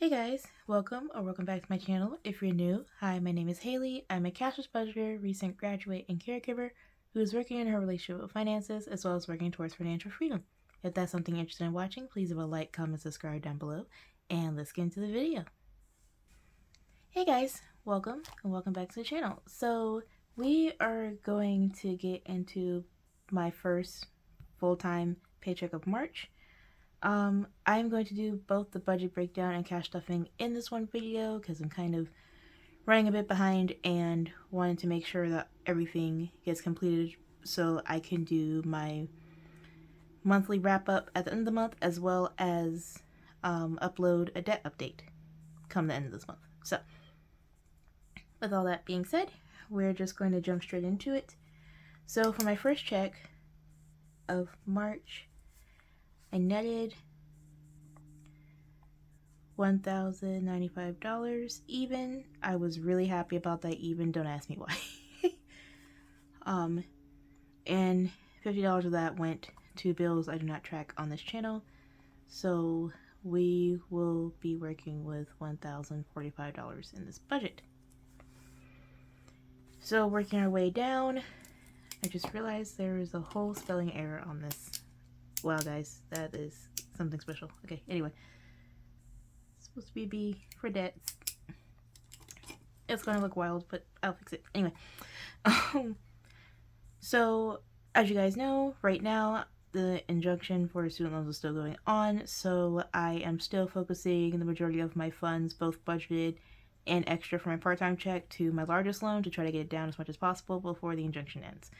Hey guys, welcome or welcome back to my channel. If you're new, hi, my name is Haley. I'm a cashless budgeter, recent graduate, and caregiver who is working in her relationship with finances as well as working towards financial freedom. If that's something you're interested in watching, please leave a like, comment, subscribe down below, and let's get into the video. Hey guys, welcome and welcome back to the channel. So we are going to get into my first full-time paycheck of March. I'm going to do both the budget breakdown and cash stuffing in this one video because I'm kind of running a bit behind and wanted to make sure that everything gets completed so I can do my monthly wrap up at the end of the month as well as upload a debt update come the end of this month. So with all that being said, we're just going to jump straight into it. So for my first check of March, I netted $1,095 even. I was really happy about that even. Don't ask me why. And $50 of that went to bills I do not track on this channel. So we will be working with $1,045 in this budget. So working our way down, I just realized there is a whole spelling error on this. Wow guys, that is something special. Okay, anyway. It's supposed to be B for debts. It's gonna look wild, but I'll fix it. Anyway. So, as you guys know, right now, the injunction for student loans is still going on, so I am still focusing the majority of my funds, both budgeted and extra for my part-time check, to my largest loan to try to get it down as much as possible before the injunction ends.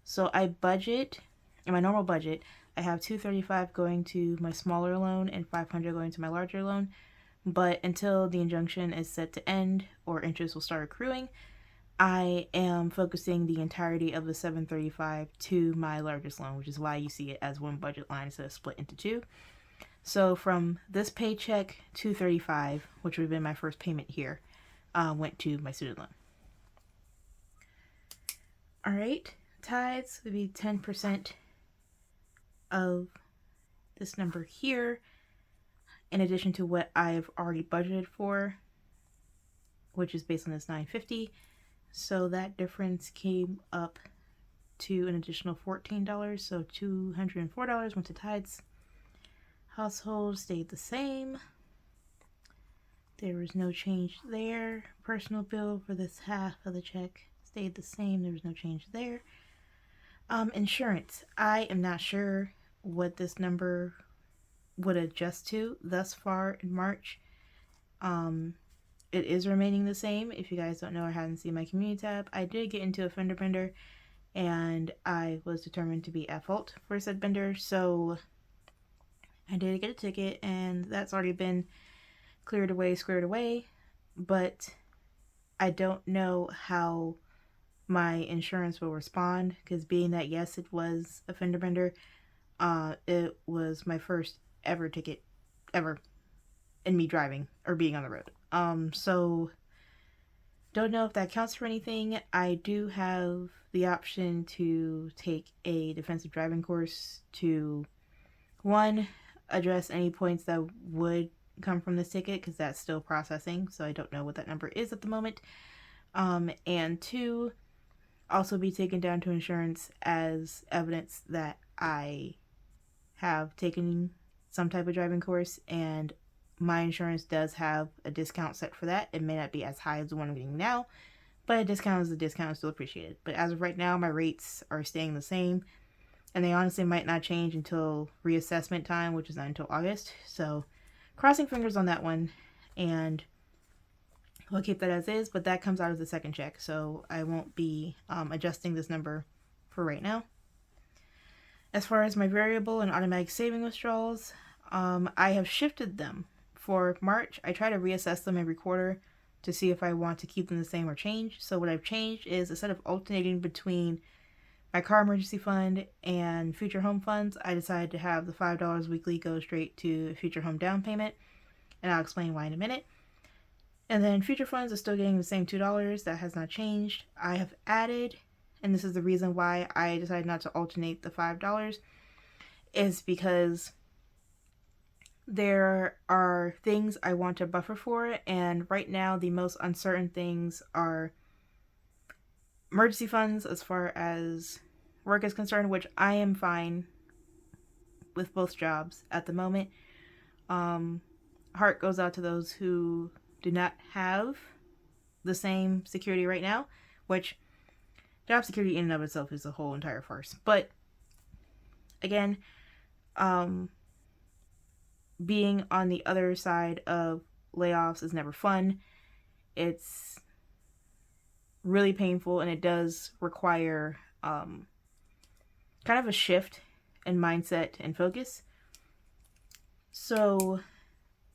So I budget, in my normal budget, I have $235 going to my smaller loan and $500 going to my larger loan, but until the injunction is set to end or interest will start accruing, I am focusing the entirety of the $735 to my largest loan, which is why you see it as one budget line instead of split into two. So from this paycheck, $235, which would have been my first payment here, went to my student loan. All right, tithes would be 10% of this number here, in addition to what I've already budgeted for, which is based on this $950. So that difference came up to an additional $14, so $204 went to tithes. Household stayed the same. There was no change there. Personal bill for this half of the check stayed the same. There was no change there. Insurance. I am not sure what this number would adjust to thus far in March. It is remaining the same. If you guys don't know or haven't seen my community tab, I did get into a fender bender and I was determined to be at fault for said bender, so I did get a ticket and that's already been cleared away, squared away, but I don't know how my insurance will respond because being that, yes, it was a fender bender, it was my first ever ticket ever in me driving or being on the road. So don't know if that counts for anything. I do have the option to take a defensive driving course to, one, address any points that would come from this ticket because that's still processing, so I don't know what that number is at the moment. And two, also be taken down to insurance as evidence that I have taken some type of driving course, and my insurance does have a discount set for that. It may not be as high as the one I'm getting now, but a discount is a discount, is still appreciated. But as of right now, my rates are staying the same, and they honestly might not change until reassessment time, which is not until August. So crossing fingers on that one, and we'll keep that as is, but that comes out of the second check, so I won't be adjusting this number for right now. As far as my variable and automatic saving withdrawals, I have shifted them. For March, I try to reassess them every quarter to see if I want to keep them the same or change. So what I've changed is, instead of alternating between my car emergency fund and future home funds, I decided to have the $5 weekly go straight to future home down payment, and I'll explain why in a minute. And then future funds are still getting the same $2. That has not changed. I have added, and this is the reason why I decided not to alternate the $5, is because there are things I want to buffer for, and right now the most uncertain things are emergency funds as far as work is concerned, which I am fine with both jobs at the moment. Heart goes out to those who do not have the same security right now, which job security in and of itself is a whole entire farce. But again, being on the other side of layoffs is never fun. It's really painful, and it does require kind of a shift in mindset and focus. So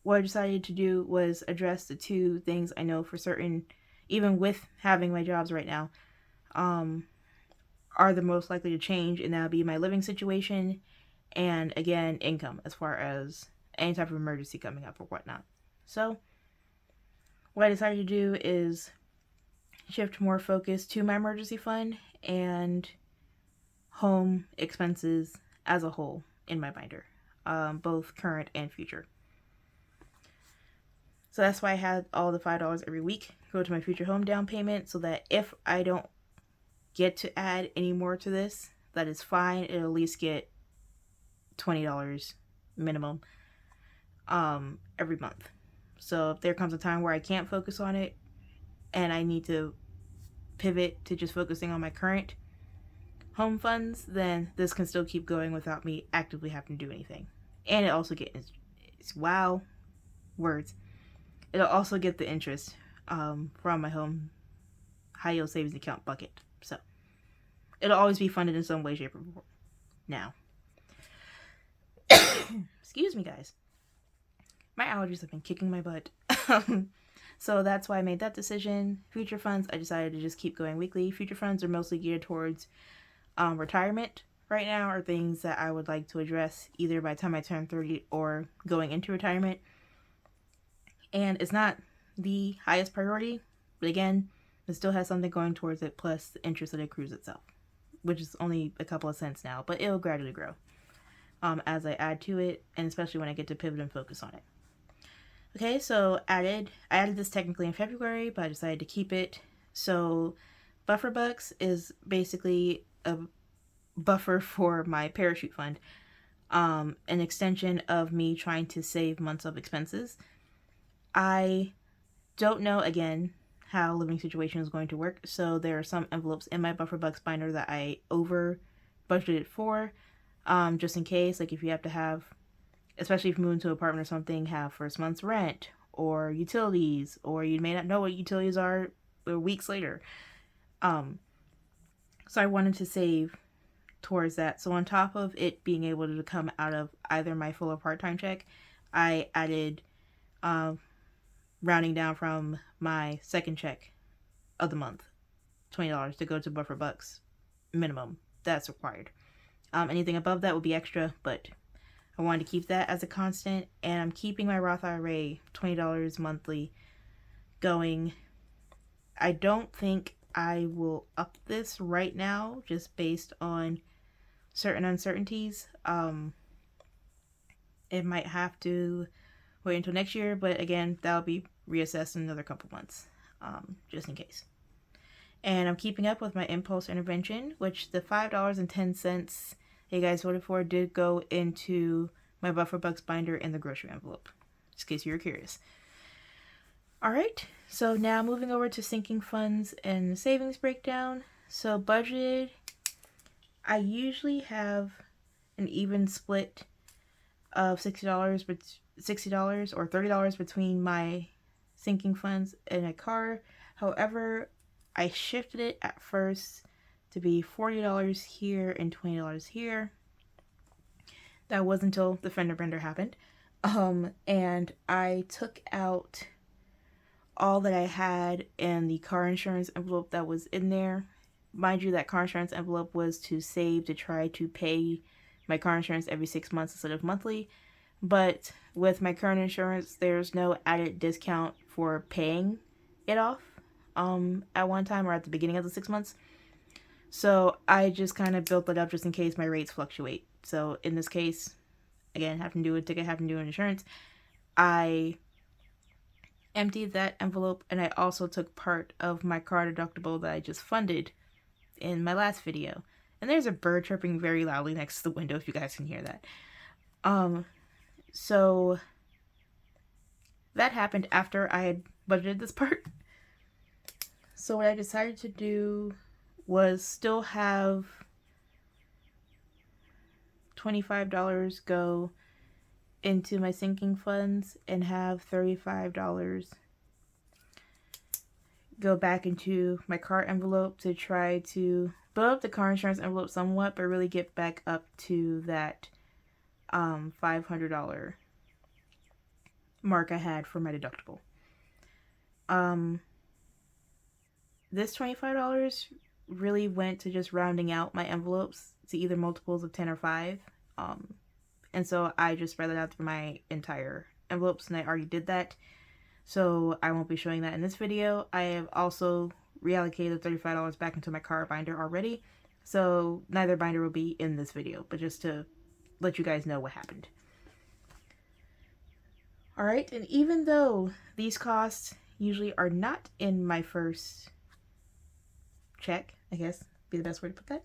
what I decided to do was address the two things I know for certain, even with having my jobs right now, are the most likely to change, and that would be my living situation and, again, income as far as any type of emergency coming up or whatnot. So what I decided to do is shift more focus to my emergency fund and home expenses as a whole in my binder, both current and future. So that's why I had all the $5 every week go to my future home down payment, so that if I don't get to add any more to this, that is fine. It'll at least get $20 minimum every month. So if there comes a time where I can't focus on it and I need to pivot to just focusing on my current home funds, then this can still keep going without me actively having to do anything. And it also gets, wow, words. It'll also get the interest from my home high yield savings account bucket. So it'll always be funded in some way, shape, or form. Now, excuse me, guys. My allergies have been kicking my butt. So that's why I made that decision. Future funds, I decided to just keep going weekly. Future funds are mostly geared towards retirement right now, or things that I would like to address either by the time I turn 30 or going into retirement. And it's not the highest priority, but again, it still has something going towards it, plus the interest that it accrues itself, which is only a couple of cents now, but it'll gradually grow as I add to it, and especially when I get to pivot and focus on it. Okay, so I added this technically in February, but I decided to keep it. So Buffer Bucks is basically a buffer for my parachute fund, an extension of me trying to save months of expenses. I don't know, again, how living situation is going to work, so there are some envelopes in my Buffer Bucks binder that I over budgeted for, just in case, like if you have to have, especially if you move into an apartment or something, have first month's rent or utilities, or you may not know what utilities are weeks later. So I wanted to save towards that. So on top of it being able to come out of either my full or part-time check, I added rounding down from my second check of the month, $20 to go to Buffer Bucks minimum. That's required. Anything above that would be extra, but I wanted to keep that as a constant, and I'm keeping my Roth IRA $20 monthly going. I don't think I will up this right now, just based on certain uncertainties. It might have to wait until next year, but again, that'll be reassessed in another couple months, just in case. And I'm keeping up with my impulse intervention, which the $5.10 you guys voted for did go into my Buffer Bucks binder in the grocery envelope, just in case you were curious. All right, so now moving over to sinking funds and savings breakdown. So budgeted, I usually have an even split of $60, but $60 or $30 between my sinking funds and a car. However, I shifted it at first to be $40 here and $20 here. That was until the fender bender happened. And I took out all that I had in the car insurance envelope that was in there. Mind you, that car insurance envelope was to save to try to pay my car insurance every 6 months instead of monthly. But with my current insurance, there's no added discount for paying it off at one time or at the beginning of the 6 months. So I just kind of built it up just in case my rates fluctuate. So in this case, again, having to do with ticket, having to do with insurance, I emptied that envelope, and I also took part of my car deductible that I just funded in my last video. And there's a bird chirping very loudly next to the window if you guys can hear that. So that happened after I had budgeted this part. So what I decided to do was still have $25 go into my sinking funds and have $35 go back into my car envelope to try to build up the car insurance envelope somewhat, but really get back up to that $500 mark I had for my deductible. This $25 really went to just rounding out my envelopes to either multiples of 10 or 5. And so I just spread it out through my entire envelopes, and I already did that. So I won't be showing that in this video. I have also reallocated $35 back into my car binder already. So neither binder will be in this video, but just to let you guys know what happened. Alright, and even though these costs usually are not in my first check, I guess be the best way to put that,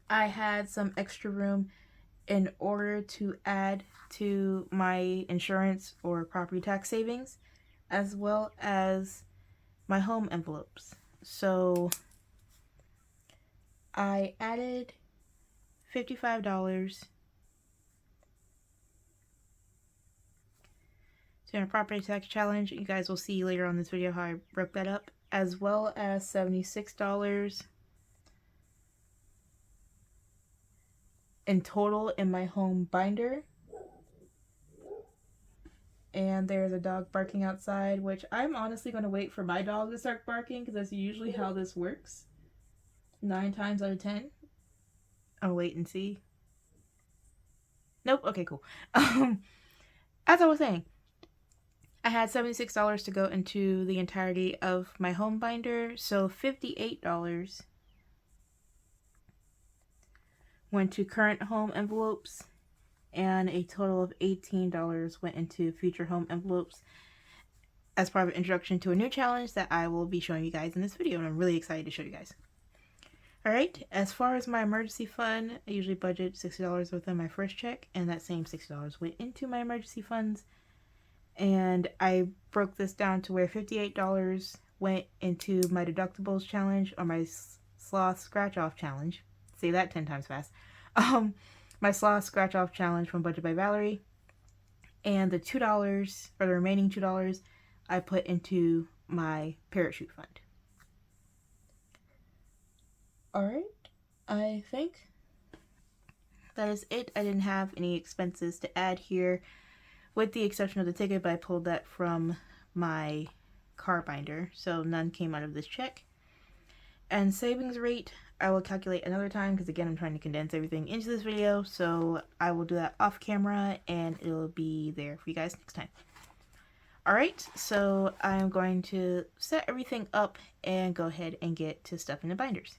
I had some extra room in order to add to my insurance or property tax savings, as well as my home envelopes. So I added $55 to my property tax challenge. You guys will see later on in this video how I broke that up, as well as $76 in total in my home binder. And there's a dog barking outside, which I'm honestly going to wait for my dog to start barking, because that's usually how this works. 9 times out of 10. I'll wait and see. Nope. Okay, cool. As I was saying, I had $76 to go into the entirety of my home binder, so $58 went to current home envelopes, and a total of $18 went into future home envelopes as part of an introduction to a new challenge that I will be showing you guys in this video, and I'm really excited to show you guys. Alright, as far as my emergency fund, I usually budget $60 within my first check, and that same $60 went into my emergency funds. And I broke this down to where $58 went into my deductibles challenge, or my sloth scratch off challenge. Say that 10 times fast. My sloth scratch off challenge from Budget by Valerie. And the $2, or the remaining $2, I put into my parachute fund. Alright, I think that is it. I didn't have any expenses to add here, with the exception of the ticket, but I pulled that from my car binder, so none came out of this check. And savings rate, I will calculate another time, because again, I'm trying to condense everything into this video, so I will do that off camera, and it'll be there for you guys next time. Alright, so I'm going to set everything up and go ahead and get to stuff in the binders.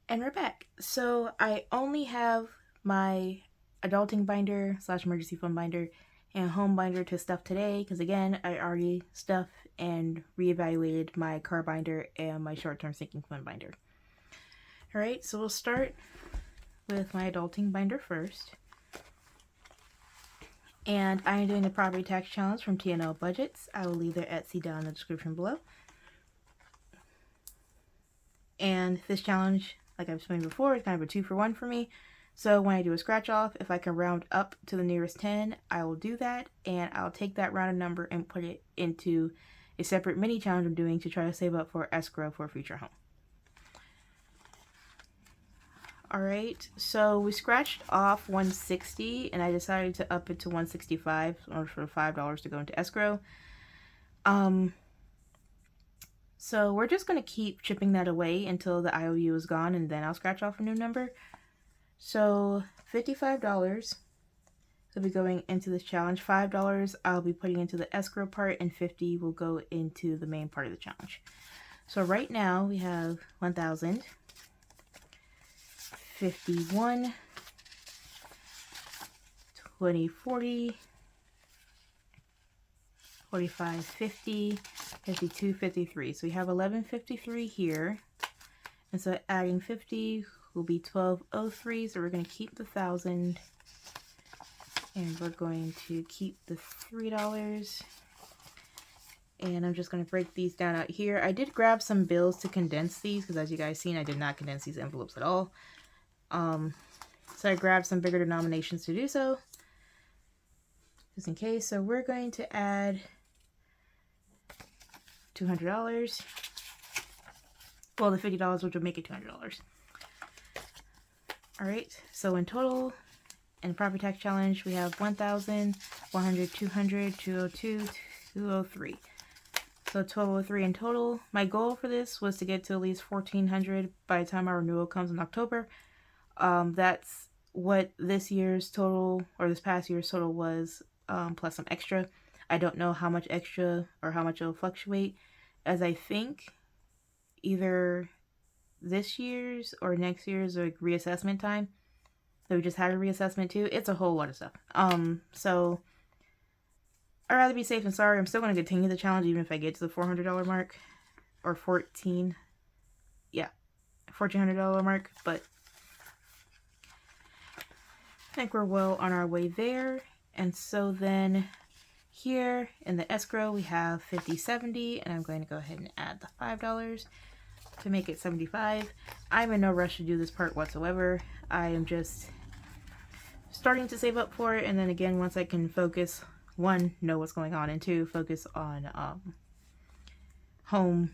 And we're back. So I only have my adulting binder / emergency fund binder and home binder to stuff today, because again, I already stuffed and reevaluated my car binder and my short-term sinking fund binder. Alright, so we'll start with my adulting binder first. And I am doing the property tax challenge from TNL Budgets. I will leave their Etsy down in the description below. And this challenge, like I've explained before, is kind of a 2-for-1 for me. So when I do a scratch off, if I can round up to the nearest 10, I will do that, and I'll take that rounded number and put it into a separate mini challenge I'm doing to try to save up for escrow for a future home. Alright, so we scratched off 160, and I decided to up it to 165 in order for $5 to go into escrow. So we're just going to keep chipping that away until the IOU is gone, and then I'll scratch off a new number. So $55 will be going into this challenge. $5 I'll be putting into the escrow part, and $50 will go into the main part of the challenge. So right now we have 1,000, 51, 20, 40, 45, 50, 52, 53. So we have 1153 here. And so adding 50 will be 1203. So we're going to keep the 1,000. And we're going to keep the $3. And I'm just going to break these down out here. I did grab some bills to condense these because as you guys seen, I did not condense these envelopes at all. So I grabbed some bigger denominations to do so, just in case. So we're going to add $200. Well, the $50, which would make it $200. All right, so in total, in the property tax challenge, we have 1,000, 100, 200, 202, 203. So 1,203 in total. My goal for this was to get to at least 1,400 by the time our renewal comes in October. That's what this year's total, or this past year's total was, plus some extra. I don't know how much extra or how much it'll fluctuate, as I think either this year's or next year's like reassessment time. So we just had a reassessment too. It's a whole lot of stuff. So I'd rather be safe than sorry. I'm still going to continue the challenge even if I get to the $400 mark, or $1,400 mark, but I think we're well on our way there. And so then here in the escrow, we have 50, 70, and I'm going to go ahead and add the $5 to make it 75. I'm in no rush to do this part whatsoever. I am just starting to save up for it, and then again, once I can focus, one, know what's going on, and two, focus on home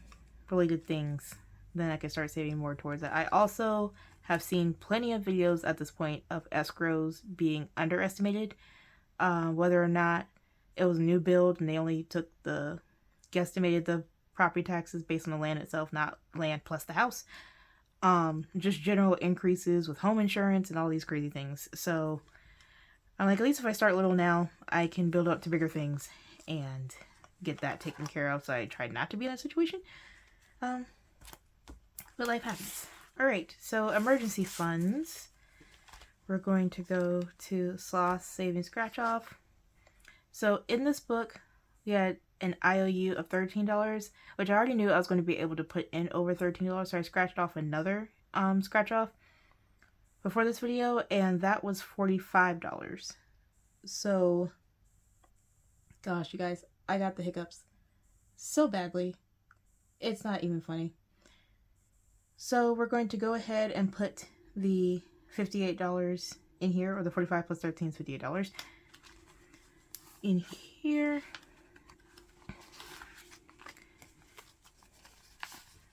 related things, then I can start saving more towards it. I also have seen plenty of videos at this point of escrows being underestimated, whether or not it was a new build and they only guesstimated the property taxes based on the land itself, not land plus the house. Just general increases with home insurance and all these crazy things. So I'm like, at least if I start little now, I can build up to bigger things and get that taken care of. So I tried not to be in that situation. But life happens. All right, so emergency funds. We're going to go to Sloth Saving Scratch Off. So in this book, we had an IOU of $13, which I already knew I was going to be able to put in over $13. So I scratched off another scratch off before this video, and that was $45. So, gosh, you guys, I got the hiccups so badly. It's not even funny. So we're going to go ahead and put the $58 in here, or the 45 plus 13 is $58 in here.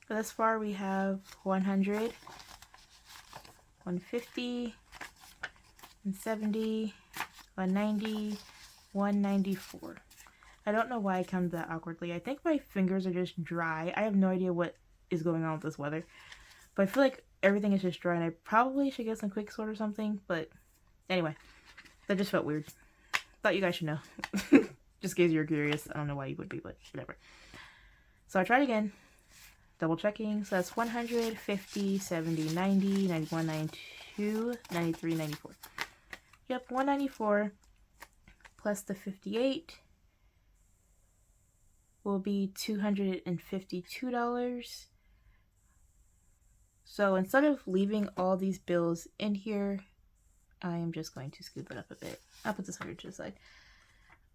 Thus far we have 100, 150, 170, 190, 194. I don't know why I counted that awkwardly. I think my fingers are just dry. I have no idea what is going on with this weather. But I feel like everything is just dry and I probably should get some quick sort or something. But anyway, that just felt weird. Thought you guys should know. Just in case you're curious. I don't know why you would be, but whatever. So I tried again. Double checking. So that's 100, 50, 70, 90, 91, 92, 93, 94. Yep, 194 plus the 58 will be $252. So instead of leaving all these bills in here, I am just going to scoop it up a bit. I'll put this 100 to the side.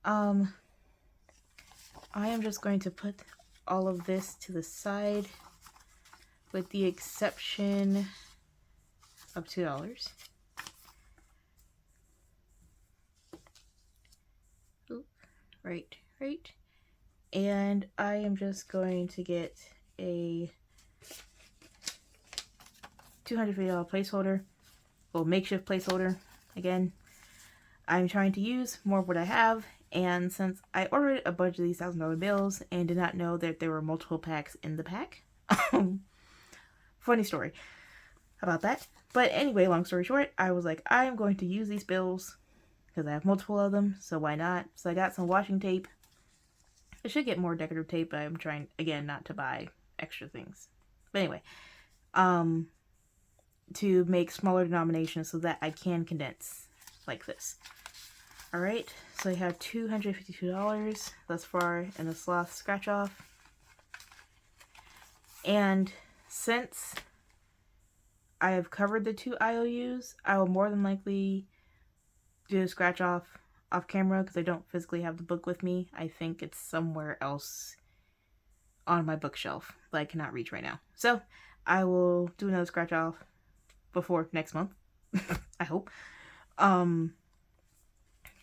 I am just going to put all of this to the side with the exception of $2. Oop, right. And I am just going to get a $250 placeholder, well, makeshift placeholder. Again, I'm trying to use more of what I have, and since I ordered a bunch of these $1,000 bills and did not know that there were multiple packs in the pack, funny story about that. But anyway, long story short, I was like, I am going to use these bills because I have multiple of them, so why not? So I got some washing tape. I should get more decorative tape, but I'm trying, again, not to buy extra things. But anyway, to make smaller denominations so that I can condense like this. Alright, so I have $252 thus far in the sloth scratch off. And since I have covered the 2 IOUs, I will more than likely do a scratch off camera because I don't physically have the book with me. I think it's somewhere else on my bookshelf that I cannot reach right now. So I will do another scratch off before next month. I hope.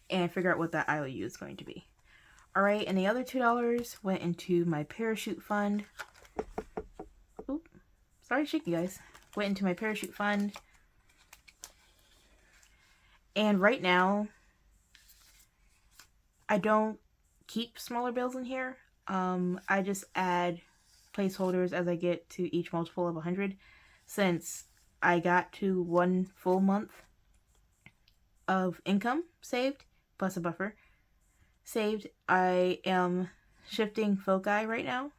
And figure out what that IOU is going to be. Alright, and the other $2 went into my parachute fund. Oop, sorry to shake you guys. Went into my parachute fund. And right now, I don't keep smaller bills in here. I just add placeholders as I get to each multiple of 100. Since I got to 1 full month of income saved, plus a buffer saved, I am shifting foci right now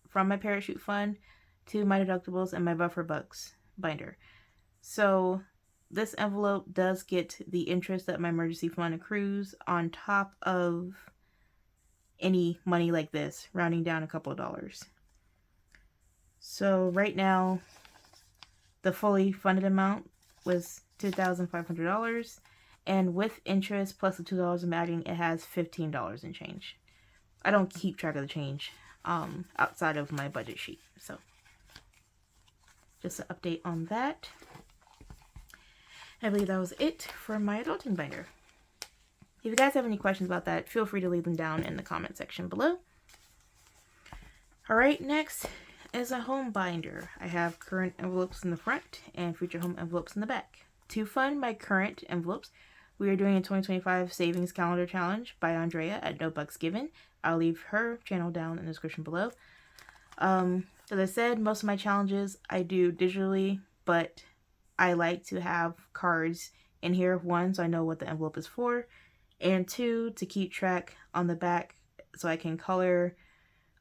from my parachute fund to my deductibles and my buffer bucks binder. So this envelope does get the interest that my emergency fund accrues on top of any money like this, rounding down a couple of dollars. So right now, the fully funded amount was $2,500. And with interest plus the $2 I'm adding, it has $15 in change. I don't keep track of the change outside of my budget sheet. So just an update on that. I believe that was it for my adulting binder. If you guys have any questions about that, feel free to leave them down in the comment section below. Alright, next is a home binder. I have current envelopes in the front and future home envelopes in the back. To fund my current envelopes, we are doing a 2025 Savings Calendar Challenge by Andrea at No Bucks Given. I'll leave her channel down in the description below. As I said, most of my challenges I do digitally, but I like to have cards in here. 1, so I know what the envelope is for, and 2, to keep track on the back so I can color,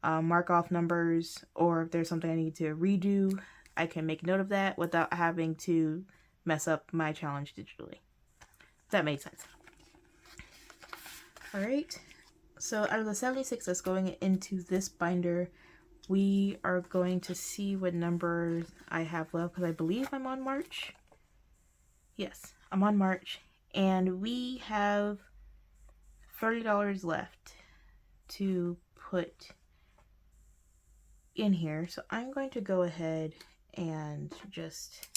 mark off numbers, or if there's something I need to redo, I can make note of that without having to mess up my challenge digitally. That made sense. Alright, so out of the 76 that's going into this binder, we are going to see what numbers I have left, because I believe I'm on March. Yes, I'm on March, and we have $30 left to put in here. So I'm going to go ahead and just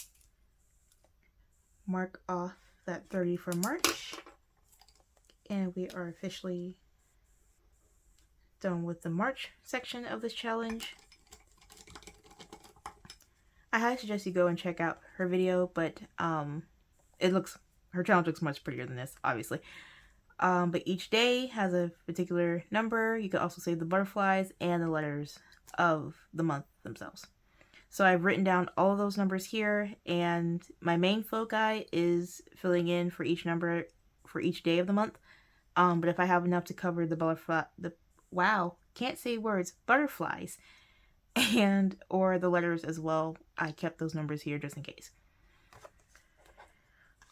mark off that 30 for March, and we are officially done with the March section of this challenge. I highly suggest you go and check out her video, but her challenge looks much prettier than this, obviously. But each day has a particular number. You can also save the butterflies and the letters of the month themselves. So I've written down all of those numbers here, and my main foci is filling in for each number for each day of the month. But if I have enough to cover the butterflies, and or the letters as well, I kept those numbers here just in case.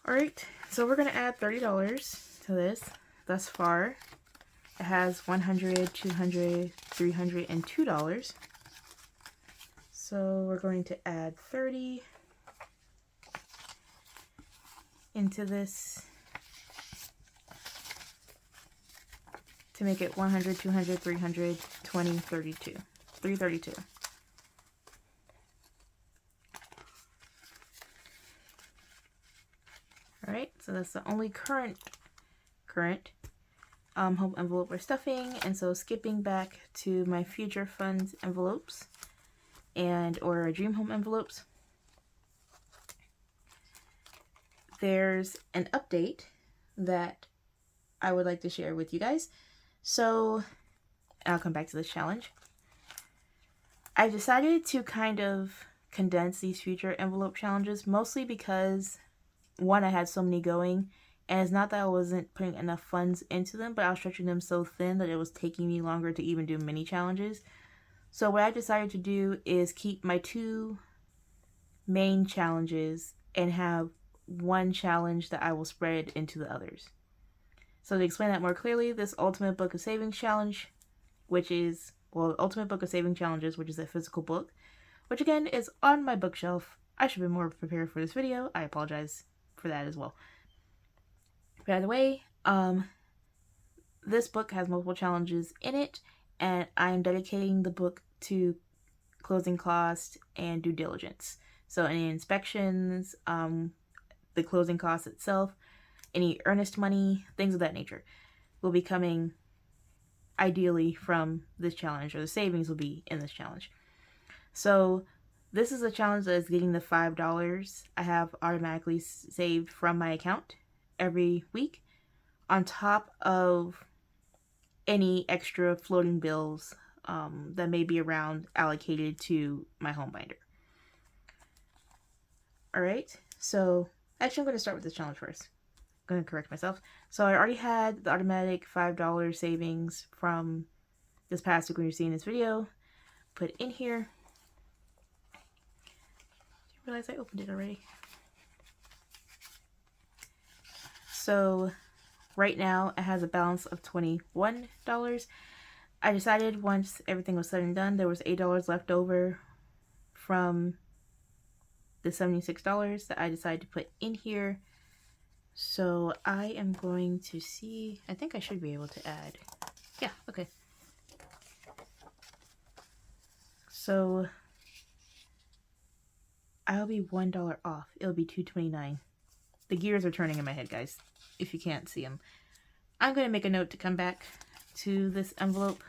Alright, so we're going to add $30 to this. Thus far, it has $100, $200, $300, and $2. So we're going to add 30 into this to make it 100, 200, 300, 20, 32. 332. Alright, so that's the only current home envelope we're stuffing, and so skipping back to my future funds envelopes or dream home envelopes, there's an update that I would like to share with you guys. So I'll come back to this challenge. I decided to kind of condense these future envelope challenges, mostly because, one, I had so many going, and it's not that I wasn't putting enough funds into them, but I was stretching them so thin that it was taking me longer to even do mini challenges. So what I decided to do is keep my 2 main challenges and have one challenge that I will spread into the others. So to explain that more clearly, this Ultimate Book of Savings Challenge, which is, Ultimate Book of Saving Challenges, which is a physical book, which again is on my bookshelf. I should be more prepared for this video. I apologize for that as well. By the way, this book has multiple challenges in it, and I am dedicating the book to closing costs and due diligence. So any inspections, the closing costs itself, any earnest money, things of that nature will be coming ideally from this challenge, or the savings will be in this challenge. So this is a challenge that is getting the $5 I have automatically saved from my account every week, on top of any extra floating bills that may be around allocated to my home binder. Alright, so actually I'm going to start with this challenge first. I'm going to correct myself. So I already had the automatic $5 savings from this past week when you're seeing this video put in here. Didn't realize I opened it already. So right now it has a balance of $21. I decided once everything was said and done, there was $8 left over from the $76 that I decided to put in here. So I am going to see, I think I should be able to add, yeah, okay. So I'll be $1 off. It'll be $2.29. The gears are turning in my head, guys, if you can't see them. I'm going to make a note to come back to this envelope.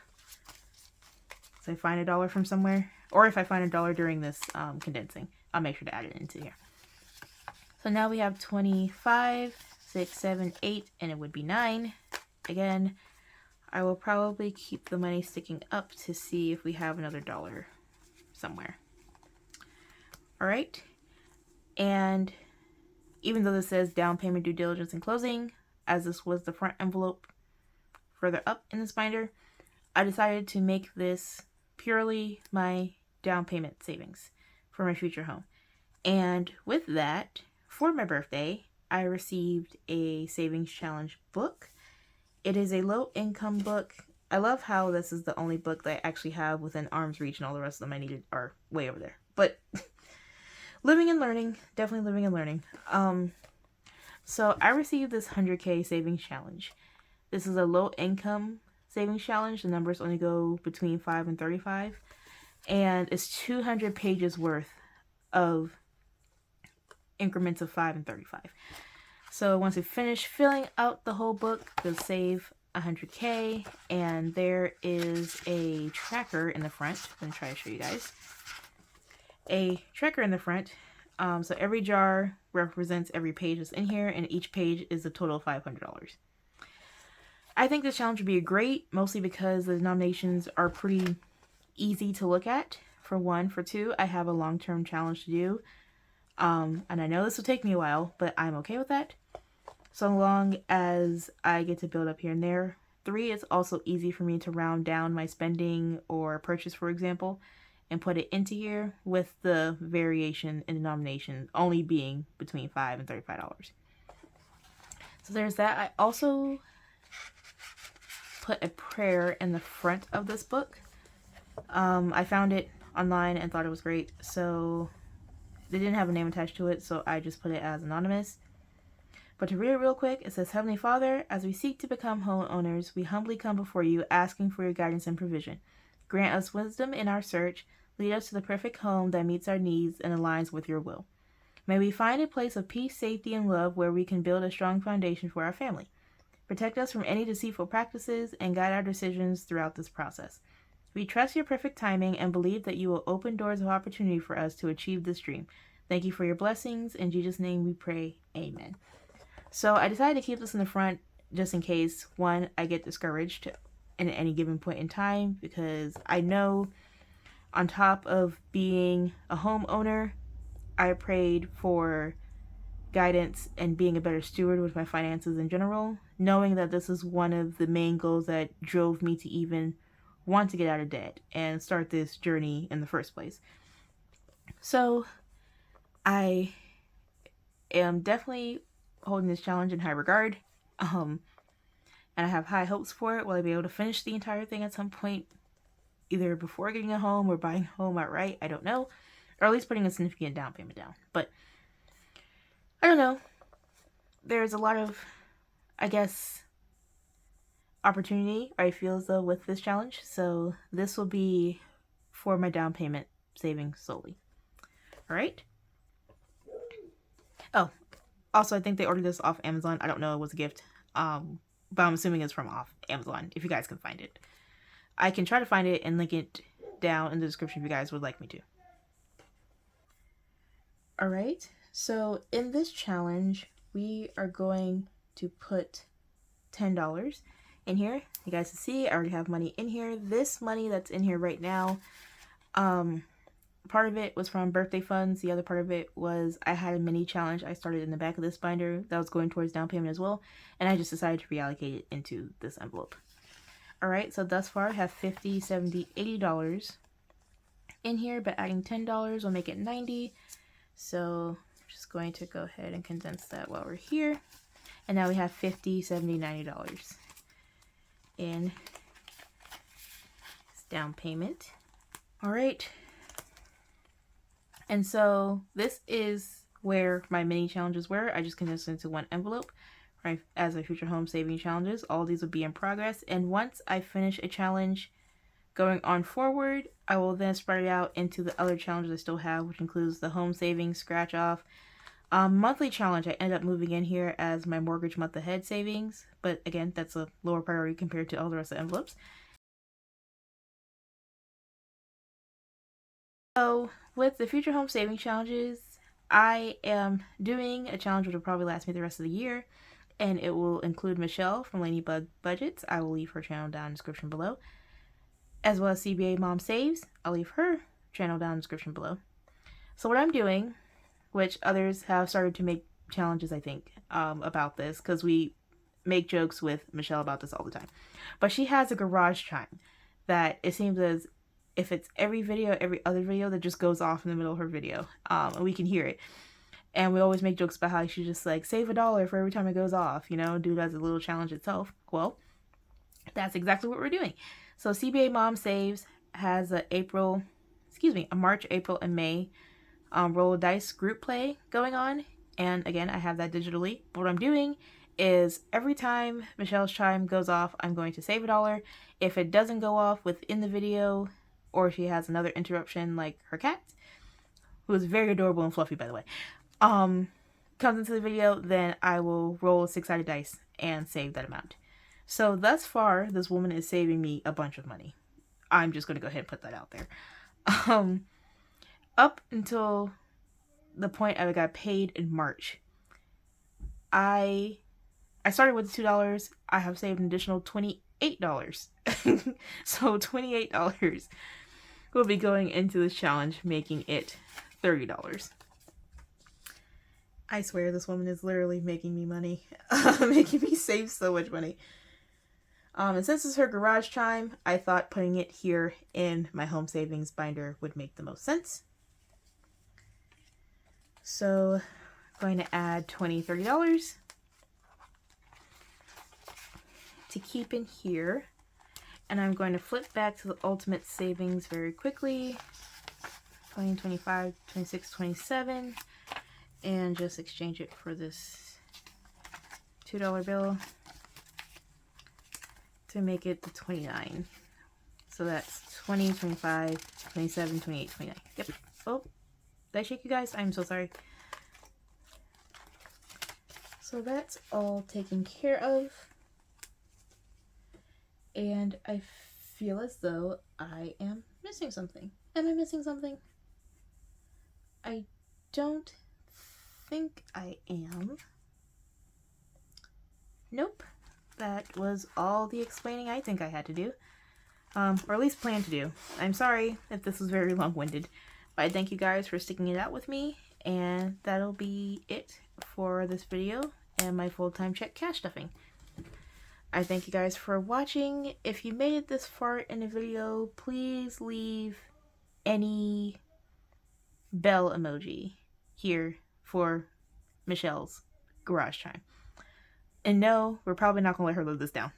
So I find $1 from somewhere, or if I find $1 during this condensing, I'll make sure to add it into here. So now we have 25, 6, 7, 8, and it would be 9. Again, I will probably keep the money sticking up to see if we have another $1 somewhere. Alright, and even though this says down payment, due diligence, and closing, as this was the front envelope further up in this binder, I decided to make this purely my down payment savings for my future home. And with that, for my birthday, I received a savings challenge book. It is a low income book. I love how this is the only book that I actually have within arm's reach, and all the rest of them I needed are way over there. But living and learning, definitely living and learning. So I received this 100K savings challenge. This is a low income savings challenge. The numbers only go between 5 and 35. And it's 200 pages worth of increments of 5 and 35. So once we finish filling out the whole book, we'll save 100K. And there is a tracker in the front. I'm going to try to show you guys. A tracker in the front. So every jar represents every page that's in here, and each page is a total of $500. I think this challenge would be great, mostly because the denominations are pretty easy to look at, for one. For two, I have a long-term challenge to do, and I know this will take me a while, but I'm okay with that, so long as I get to build up here and there. Three, it's also easy for me to round down my spending or purchase, for example, and put it into here, with the variation in denomination only being between $5 and $35. So there's that. I also put a prayer in the front of this book. I found it online and thought it was great, so they didn't have a name attached to it, so I just put it as anonymous. But to read it real quick, it says, Heavenly Father, as we seek to become homeowners, we humbly come before you, asking for your guidance and provision. Grant us wisdom in our search. Lead us to the perfect home that meets our needs and aligns with your will. May we find a place of peace, safety, and love where we can build a strong foundation for our family. Protect us from any deceitful practices and guide our decisions throughout this process. We trust your perfect timing and believe that you will open doors of opportunity for us to achieve this dream. Thank you for your blessings. In Jesus' name we pray. Amen. So I decided to keep this in the front just in case, one, I get discouraged at any given point in time, because I know on top of being a homeowner, I prayed for guidance and being a better steward with my finances in general, knowing that this is one of the main goals that drove me to even want to get out of debt and start this journey in the first place. So I am definitely holding this challenge in high regard. and I have high hopes for it. Will I be able to finish the entire thing at some point, either before getting a home or buying a home outright? I don't know. Or at least putting a significant down payment down. But I don't know. There's a lot of, I guess, opportunity, I feel as though, with this challenge. So this will be for my down payment saving solely. Alright? Oh, also, I think they ordered this off Amazon. I don't know. It was a gift. But I'm assuming it's from off Amazon, if you guys can find it. I can try to find it and link it down in the description if you guys would like me to. Alright, so in this challenge, we are going to put $10 in here. You guys can see I already have money in here. This money that's in here right now, part of it was from birthday funds. The other part of it was I had a mini challenge I started in the back of this binder that was going towards down payment as well, and I just decided to reallocate it into this envelope. Alright, so thus far I have $50, $70, $80 in here, but adding $10 will make it $90. So I'm just going to go ahead and condense that while we're here. And now we have $50, $70, $90 in down payment. Alright. And so this is where my mini challenges were. I just condensed into one envelope, right, as my future home saving challenges. All these will be in progress. And once I finish a challenge going on forward, I will then spread it out into the other challenges I still have, which includes the home savings, scratch off, monthly challenge. I ended up moving in here as my mortgage month ahead savings, but again, that's a lower priority compared to all the rest of the envelopes. So with the future home saving challenges, I am doing a challenge which will probably last me the rest of the year, and it will include Michelle from Ladybug Budgets. I will leave her channel down in the description below, as well as CBA Mom Saves. I'll leave her channel down in the description below. So what I'm doing, which others have started to make challenges, I think, about this, because we make jokes with Michelle about this all the time. But she has a garage chime that it seems as if it's every other video that just goes off in the middle of her video, and we can hear it. And we always make jokes about how she just like save $1 for every time it goes off, you know, do it as a little challenge itself. Well, that's exactly what we're doing. So CBA Mom Saves has a March, April, and May roll dice group play going on. And again, I have that digitally. But what I'm doing is every time Michelle's chime goes off, I'm going to save $1. If it doesn't go off within the video, or she has another interruption like her cat, who is very adorable and fluffy, by the way, comes into the video, then I will roll 6-sided dice and save that amount. So thus far, this woman is saving me a bunch of money. I'm just going to go ahead and put that out there. Up until the point I got paid in March, I started with $2. I have saved an additional $28. So $28 will be going into this challenge, making it $30. I swear this woman is literally making me money. Making me save so much money. And since it's her garage chime, I thought putting it here in my home savings binder would make the most sense. So I'm going to add $20, $30 to keep in here. And I'm going to flip back to the ultimate savings very quickly. 20, 25, 26, 27. And just exchange it for this $2 bill to make it the 29. So that's 20, 25, 27, 28, 29. Yep. Oh, did I shake you guys? I'm so sorry. So that's all taken care of. And I feel as though I am missing something. Am I missing something? I don't think I am. Nope. That was all the explaining I think I had to do. Or at least plan to do. I'm sorry if this was very long-winded, but I thank you guys for sticking it out with me, and that'll be it for this video and my full-time check cash stuffing. I thank you guys for watching. If you made it this far in the video, please leave any bell emoji here for Michelle's garage chime. And no, we're probably not going to let her live this down.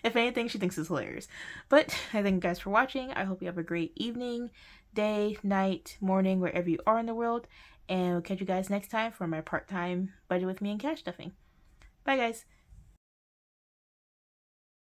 If anything, she thinks it's hilarious. But I thank you guys for watching. I hope you have a great evening, day, night, morning, wherever you are in the world. And we'll catch you guys next time for my part-time budget with me and cash stuffing. Bye, guys.